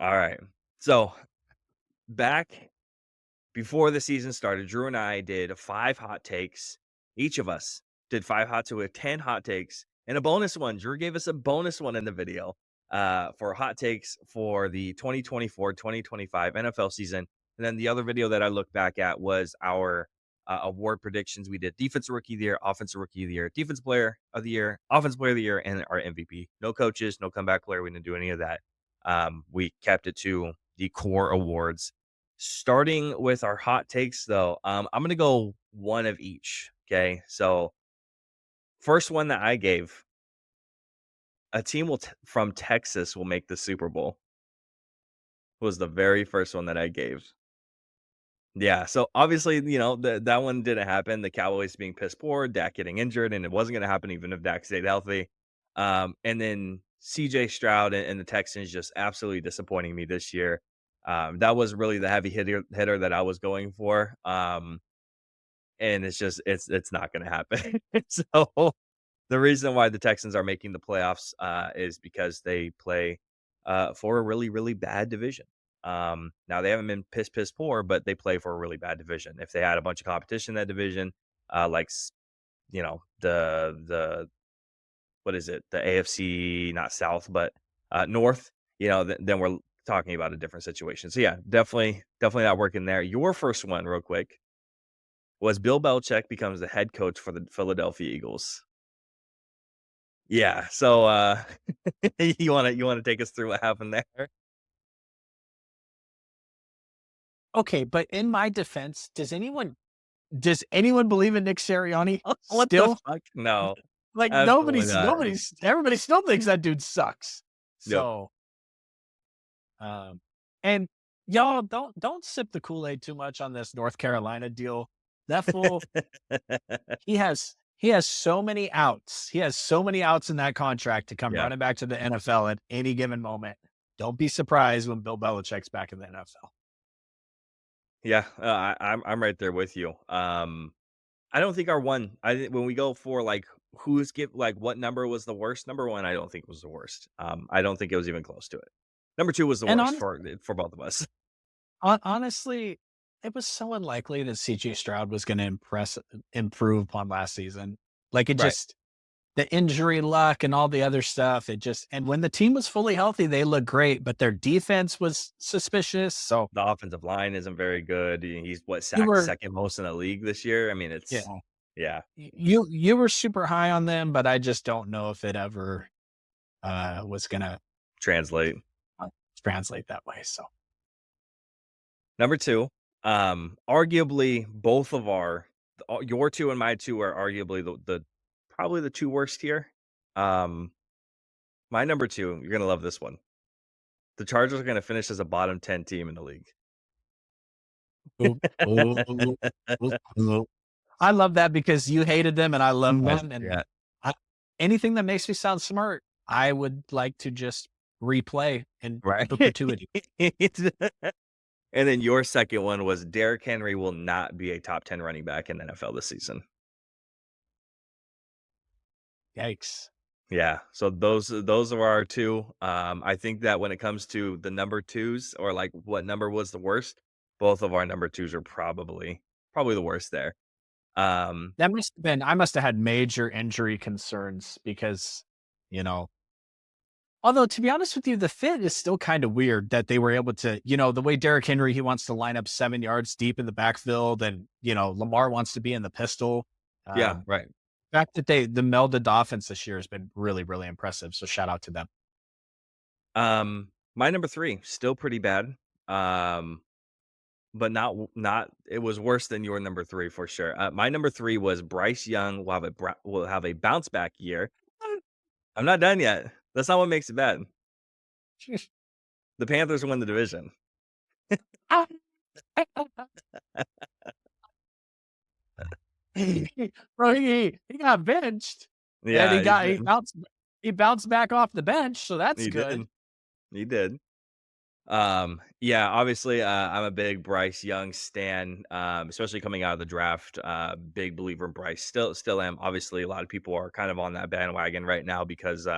All right. So back before the season started, Drew and I did 5 hot takes. Each of us did 5 hot to 10 hot takes and a bonus one. Drew gave us a bonus one in the video for hot takes for the 2024-2025 NFL season. And then the other video that I looked back at was our award predictions. We did defensive rookie of the year, offensive rookie of the year, defense player of the year, offense player of the year, and our MVP. No coaches, no comeback player. We didn't do any of that. We kept it to the core awards. Starting with our hot takes, though, I'm gonna go one of each. Okay, so first one that I gave, a team from Texas will make the Super Bowl. Was the very first one that I gave. Yeah, so obviously, that one didn't happen. The Cowboys being piss poor, Dak getting injured, and it wasn't gonna happen even if Dak stayed healthy. And then CJ Stroud and the Texans just absolutely disappointing me this year. That was really the heavy hitter that I was going for. And it's not gonna happen. So, the reason why the Texans are making the playoffs, is because they play, for a really, really bad division. Now they haven't been piss poor, but they play for a really bad division. If they had a bunch of competition in that division, like the what is it? The AFC, not South, but North, then we're talking about a different situation. So yeah, definitely not working there. Your first one, real quick, was Bill Belichick becomes the head coach for the Philadelphia Eagles. Yeah, so, you wanna take us through what happened there? Okay, but in my defense, does anyone believe in Nick Sirianni What the still? fuck? No, Like absolutely not. everybody still thinks that dude sucks. Yep. So, um, and y'all don't sip the Kool-Aid too much on this North Carolina deal. That fool, he has so many outs. He has so many outs in that contract to come Yeah, running back to the NFL at any given moment. Don't be surprised when Bill Belichick's back in the NFL. yeah, I'm right there with you. I don't think our one I think when we go for, like, what number was the worst, number 1, I don't think was the worst. I don't think it was even close to it. Number 2 was the And worst honest for both of us. Honestly, it was so unlikely that CJ Stroud was gonna improve upon last season. Like, it Right. just the injury luck and all the other stuff, and when the team was fully healthy, they looked great, but their defense was suspicious, so The offensive line isn't very good. He's what, you sacked were second most in the league this year? I mean, you it's know, yeah, you were super high on them, but I just don't know if it ever, was gonna, translate. uh, translate that way, so Number 2, arguably both of your 2 and my 2 are arguably the probably the 2 worst here. Um, my number 2, you're gonna love this one. The Chargers are gonna finish as a bottom 10 team in the league. Ooh, ooh, ooh, ooh. I love that because you hated them and I love Oh, them, and yeah. I anything that makes me sound smart, I would like to just replay in Right. perpetuity. And then your second one was Derrick Henry will not be a top 10 running back in the NFL this season. Yikes. Yeah, so those are our 2. I think that when it comes to the number 2s or, like, what number was the worst, both of our number 2s are probably the worst there. Um, That must have been I must have had major injury concerns because, you know although to be honest with you, the fit is still kind of weird that they were able to, the way Derrick Henry, he wants to line up 7 yards deep in the backfield and, Lamar wants to be in the pistol. yeah, Um, right. fact that the melded offense this year has been really, really impressive, so shout out to them. My number 3, still pretty bad, um, but not it was worse than your number 3 for sure. My number 3 was Bryce Young will have a bounce back year. I'm not done yet. That's not what makes it bad. The Panthers win the division. Bro, he got benched, and Yeah, he did. he bounced back off the bench, so that's He did. good. He did. Yeah, obviously, I'm a big Bryce Young stan, especially coming out of the draft. Big believer in Bryce. Still am. Obviously, a lot of people are kind of on that bandwagon right now because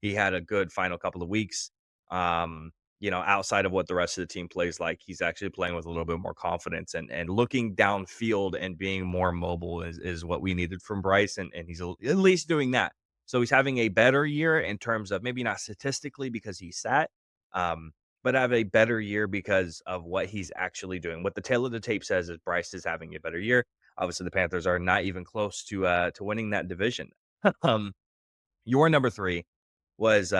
he had a good final couple of weeks. Um, outside of what the rest of the team plays like, he's actually playing with a little bit more confidence and looking downfield and being more mobile is what we needed from Bryce, and he's at least doing that. So he's having a better year in terms of maybe not statistically because he sat, um, but have a better year because of what he's actually doing. What the tail of the tape says is Bryce is having a better year. Obviously, the Panthers are not even close to winning that division. um, your number three was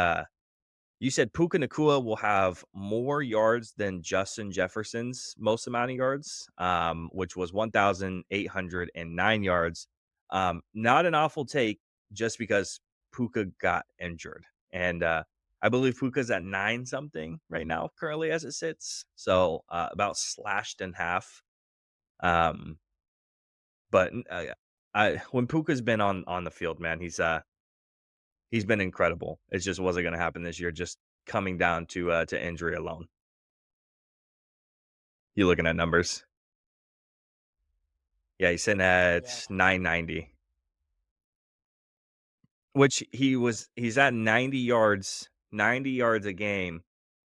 you said Puka Nakua will have more yards than Justin Jefferson's most amount of yards, which was 1,809 yards. Not an awful take just because Puka got injured. And I believe Puka's at 9 something right now, currently as it sits. So about slashed in half. Um, but when Puka's been on the field, man, he's been incredible. It just wasn't going to happen this year, just coming down to injury alone. You looking at numbers? Yeah, he's sitting Yeah. at 990, which he's at 90 yards a game.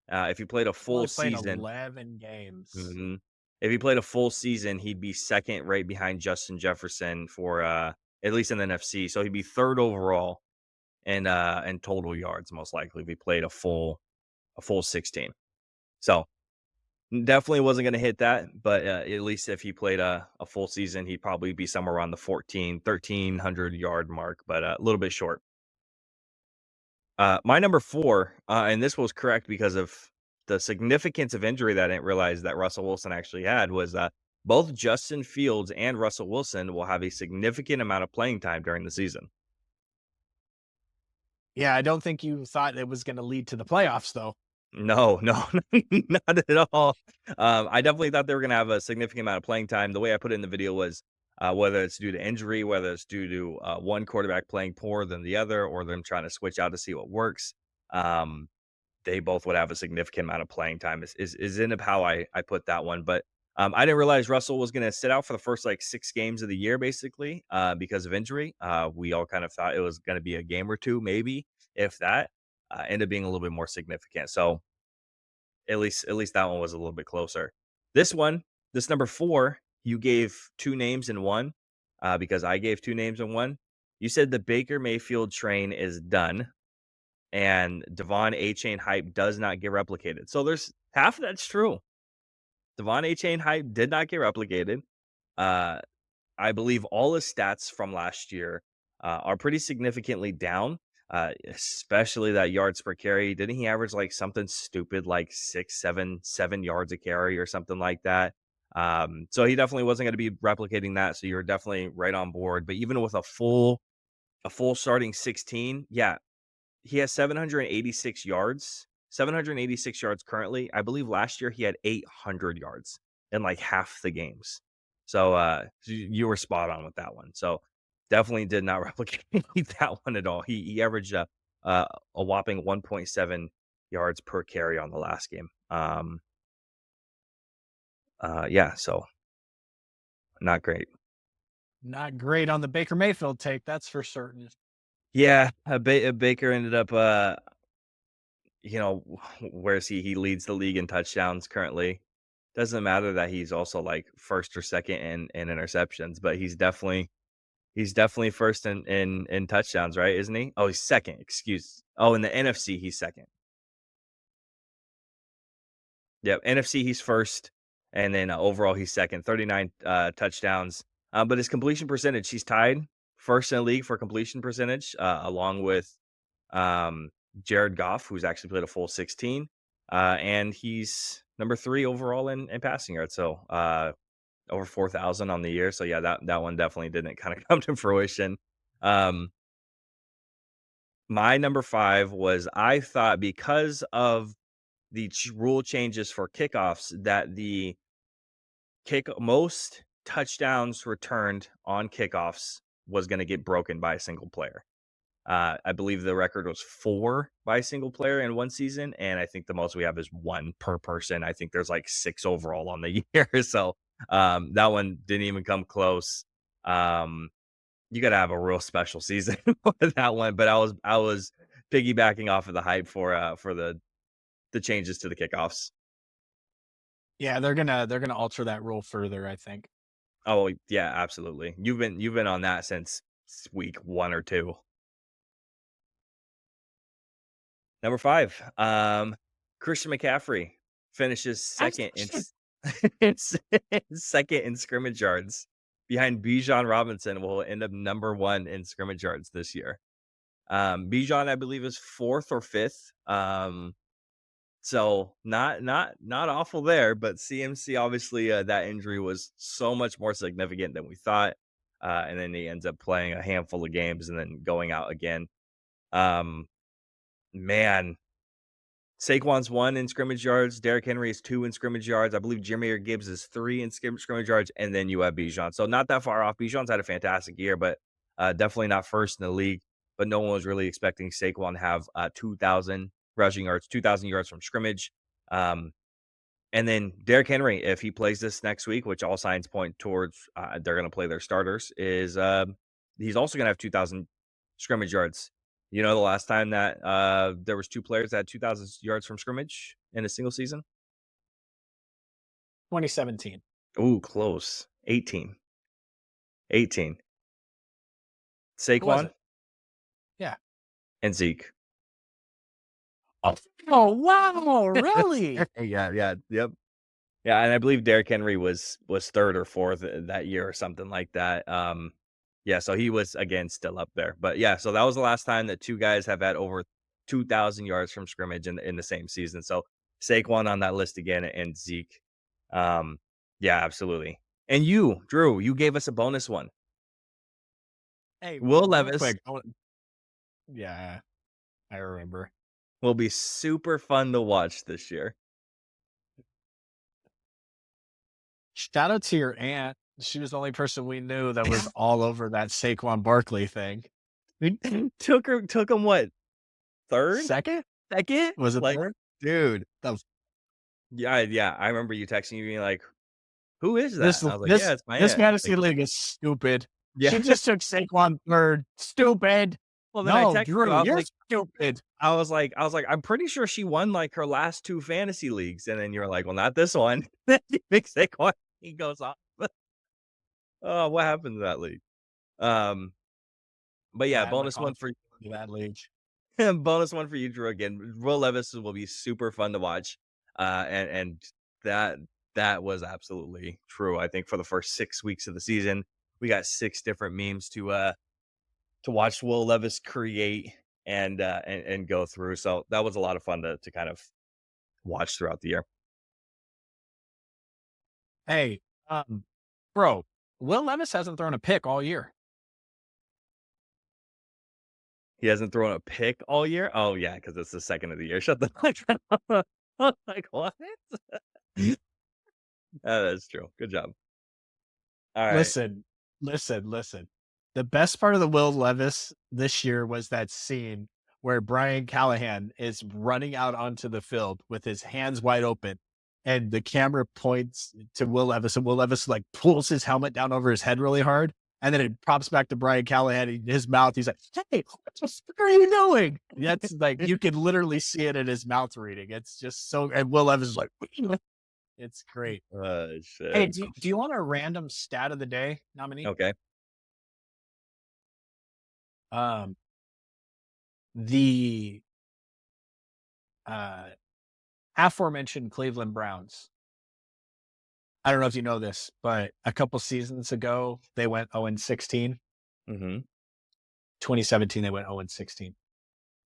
If he played a full Only played season, 11 games. mhm, if he played a full season, he'd be second right behind Justin Jefferson for at least in the NFC. So he'd be third overall in total yards, most likely if he played a full 16. So definitely wasn't going to hit that, but at least if he played a full season, he'd probably be somewhere around the 1,300 yard mark, but a little bit short. My number four, and this was correct because of the significance of injury that I didn't realize that Russell Wilson actually had, was both Justin Fields and Russell Wilson will have a significant amount of playing time during the season. Yeah, I don't think you thought it was gonna lead to the playoffs, though. No, no, not at all. I definitely thought they were gonna have a significant amount of playing time. The way I put it in the video was, whether it's due to injury, whether it's due to, one quarterback playing poorer than the other, or them trying to switch out to see what works. Um, they both would have a significant amount of playing time is in of how I put that one. But, I didn't realize Russell was gonna sit out for the first, like, 6 games of the year basically, because of injury. We all kind of thought it was gonna be a game or 2 maybe, if that, ended up being a little bit more significant. So at least that one was a little bit closer. This one, this number 4, you gave 2 names in one, because I gave 2 names in one. You said the Baker Mayfield train is done, and Devon Achane hype does not get replicated. So there's half of that's true. Devon Achane hype did not get replicated. Uh, I believe all his stats from last year are pretty significantly down, especially that yards per carry. Didn't he average like something stupid like 6, 7 yards a carry or something like that? So he definitely wasn't going to be replicating that. So you're definitely right on board. But even with a full starting 16, yeah, he has 786 yards. 786 yards currently. I believe last year he had 800 yards in like half the games. So you were spot on with that one. So definitely did not replicate that one at all. He averaged a whopping 1.7 yards per carry on the last game. Yeah, so not great. Not great on the Baker Mayfield take, that's for certain. Yeah, Baker ended up where is he? He leads the league in touchdowns currently. Doesn't matter that he's also like first or second in interceptions, but he's definitely first in touchdowns, right? Isn't he? Oh, he's second. Excuse. Oh, in the NFC, he's second. Yep, NFC he's first, and then overall he's second. 39 touchdowns, but his completion percentage, he's tied first in the league for completion percentage, along with um, Jared Goff, who's actually played a full 16, and he's number 3 overall in passing yards. So over 4,000 on the year. So yeah, that one definitely didn't kind of come to fruition. Um, my number 5 was, I thought because of the rule changes for kickoffs that the most touchdowns returned on kickoffs was going to get broken by a single player. I believe the record was 4 by a single player in one season, and I think the most we have is 1 per person. I think there's like 6 overall on the year, so that one didn't even come close. You got to have a real special season for that one, but I was piggybacking off of the hype for the the changes to the kickoffs. Yeah, they're gonna alter that rule further, I think. Oh yeah, absolutely. You've been on that since week 1 or 2. Number 5, Christian McCaffrey finishes second in s second in scrimmage yards behind Bijan Robinson, will end up number 1 in scrimmage yards this year. Bijan, I believe, is 4th or 5th. So not awful there, but CMC obviously, that injury was so much more significant than we thought, and then he ends up playing a handful of games and then going out again. Um, man, Saquon's 1 in scrimmage yards, Derrick Henry is 2 in scrimmage yards. I believe Jahmyr Gibbs is 3 in scrimmage yards, and then you have Bijan. So not that far off. Bijan's had a fantastic year, but definitely not first in the league. But no one was really expecting Saquon to have 2,000 rushing yards, 2,000 yards from scrimmage. Um, and then Derrick Henry, if he plays this next week, which all signs point towards they're going to play their starters, is he's also going to have 2,000 scrimmage yards. You know, the last time that there was 2 players that had 2,000 yards from scrimmage in a single season? 2017. Ooh, close. 18. 18. Who was Saquon it? Yeah. and Zeke. Oh, wow, really? Yeah, yep. Yeah, and I believe Derrick Henry was 3rd or 4th that year or something like that. Yeah, so he was, again, still up there. But, yeah, so that was the last time that 2 guys have had over 2,000 yards from scrimmage in the same season. So, Saquon on that list again and Zeke. Um, yeah, absolutely. And you, Drew, you gave us a bonus one. Hey, Will real Levis quick. Yeah, I remember. will be super fun to watch this year. Shout out to your aunt. She was the only person we knew that was all over that Saquon Barkley thing. Took him what? 3rd? Second? 2nd? Was it Like, third? Dude, yeah, I remember you texting me being like, "Who is this that?" I was like, "Yeah, this it's my this aunt." fantasy Like, league is stupid. yeah. She just took Saquon third. Stupid. Well, then I No, texted you, Drew, I was you're like stupid. "I'm pretty sure she won, like, her last 2 fantasy leagues," and then you're like, "Well, not this one." Then you pick Saquon, he goes off. Oh, what happened to that league? Um, but yeah, Yeah, I'm a bonus one convert for to that league. bonus one for you, Drew, again. Will Levis will be super fun to watch, and that that was absolutely true. I think for the first 6 weeks of the season, we got 6 different memes to watch Will Levis create and go through. So that was a lot of fun to kind of watch throughout the year. Hey, bro, Will Levis hasn't thrown a pick all year. He hasn't thrown a pick all year. Oh yeah, because it's the second of the year. Shut the fuck up. I was like, what? That's true. Good job. All right. Listen. The best part of the Will Levis this year was that scene where Brian Callahan is running out onto the field with his hands wide open, and the camera points to Will Levis, and Will Levis like pulls his helmet down over his head really hard, and then it pops back to Brian Callahan in his mouth. He's like, "Hey, what the fuck are you doing?" That's like you can literally see it in his mouth reading. It's just so, and Will Levis is like, it's great. Hey, Shit. do you want a random stat of the day nominee? Okay. Um, the uh, aforementioned Cleveland Browns. I don't know if you know this, but a couple seasons ago, they went 0-16. Mm-hmm. 2017, they went 0-16.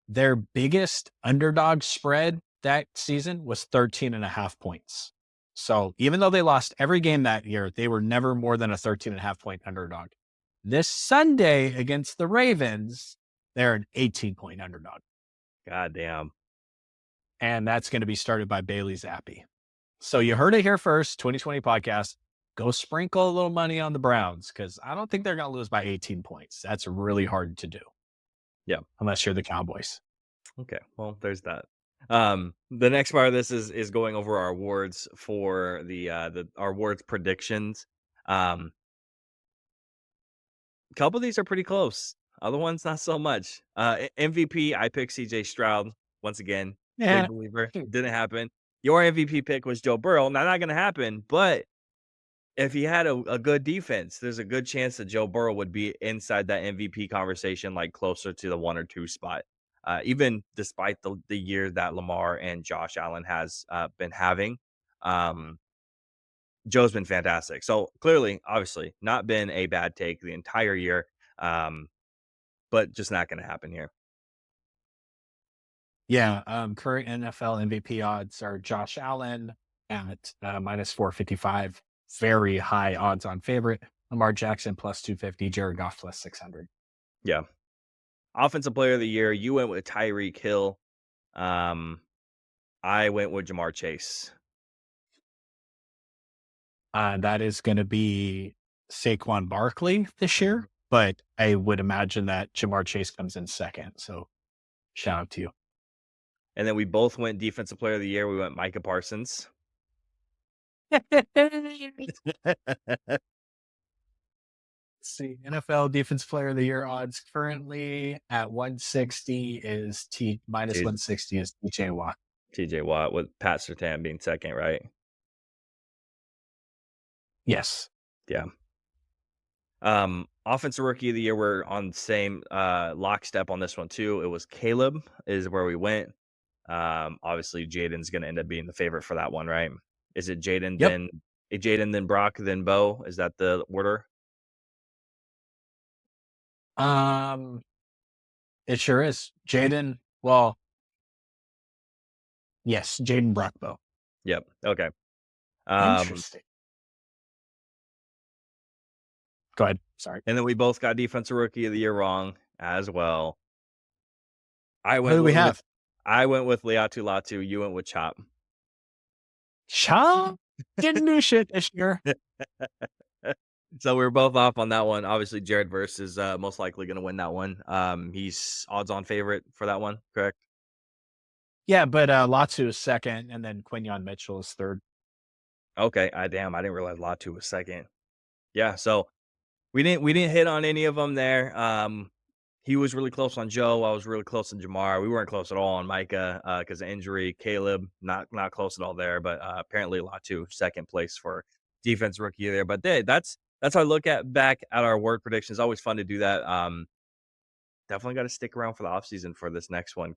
Their biggest underdog spread that season was 13.5 points. So even though they lost every game that year, they were never more than a 13.5 point underdog. This Sunday against the Ravens, they're an 18-point underdog. God damn. And that's going to be started by Bailey Zappi. So you heard it here first, 2020 podcast. Go sprinkle a little money on the Browns because I don't think they're going to lose by 18 points. That's really hard to do. Yeah. Unless you're the Cowboys. Okay. Well, there's that. The next part of this is going over our awards for our awards predictions. A couple of these are pretty close. Other ones not so much. MVP, I picked CJ Stroud once again. Yeah. Big believer. Didn't happen. Your MVP pick was Joe Burrow. Now, not gonna happen, but if he had a good defense, there's a good chance that Joe Burrow would be inside that MVP conversation, like, closer to the 1 or 2 spot, even despite the year that Lamar and Josh Allen has, been having. Um, Joe's been fantastic. So, clearly, obviously, not been a bad take the entire year, um, but just not gonna happen here. Yeah, current NFL MVP odds are Josh Allen at minus 455, very high odds on favorite. Lamar Jackson plus 250, Jared Goff plus 600. Yeah. Offensive player of the year, you went with Tyreek Hill. Um, I went with Jamar Chase. That is going to be Saquon Barkley this year, but I would imagine that Jamar Chase comes in second. So shout out to you. And then we both went defensive player of the year. We went Micah Parsons. See, NFL Defense Player of the Year odds currently at 160 is T minus T 160 is TJ Watt. TJ Watt with Pat Surtain being second, right? Yes. Yeah. Offensive rookie of the year, we're on the same lockstep on this one too. It was Caleb is where we went. Obviously Jaden's gonna end up being the favorite for that one, right? Is it Yep. Jaden, then Brock, then Bo? Is that the order? Um, it sure is. Jaden, well, yes, Jaden Brockbo. Yep. Okay. Um, Interesting. Go ahead. Sorry. and then we both got defensive rookie of the year wrong as well. I Who went do we with have? I went with Liatu Latu. You went with Chop. Shaw didn't do shit this year. So we are both off on that one. Obviously, Jared Verse is most likely going to win that one. He's odds-on favorite for that one, correct? Yeah, but Latu is second, and then Quinion Mitchell is third. Okay. Damn, I didn't realize Latu was second. Yeah, so we didn't hit on any of them there. He was really close on Joe. I was really close on Jamar. We weren't close at all on Micah because of injury. Caleb, not close at all there, but apparently Latu second place for defense rookie there. But that's how I look at back at our word predictions. Always fun to do that. Definitely got to stick around for the offseason for this next one.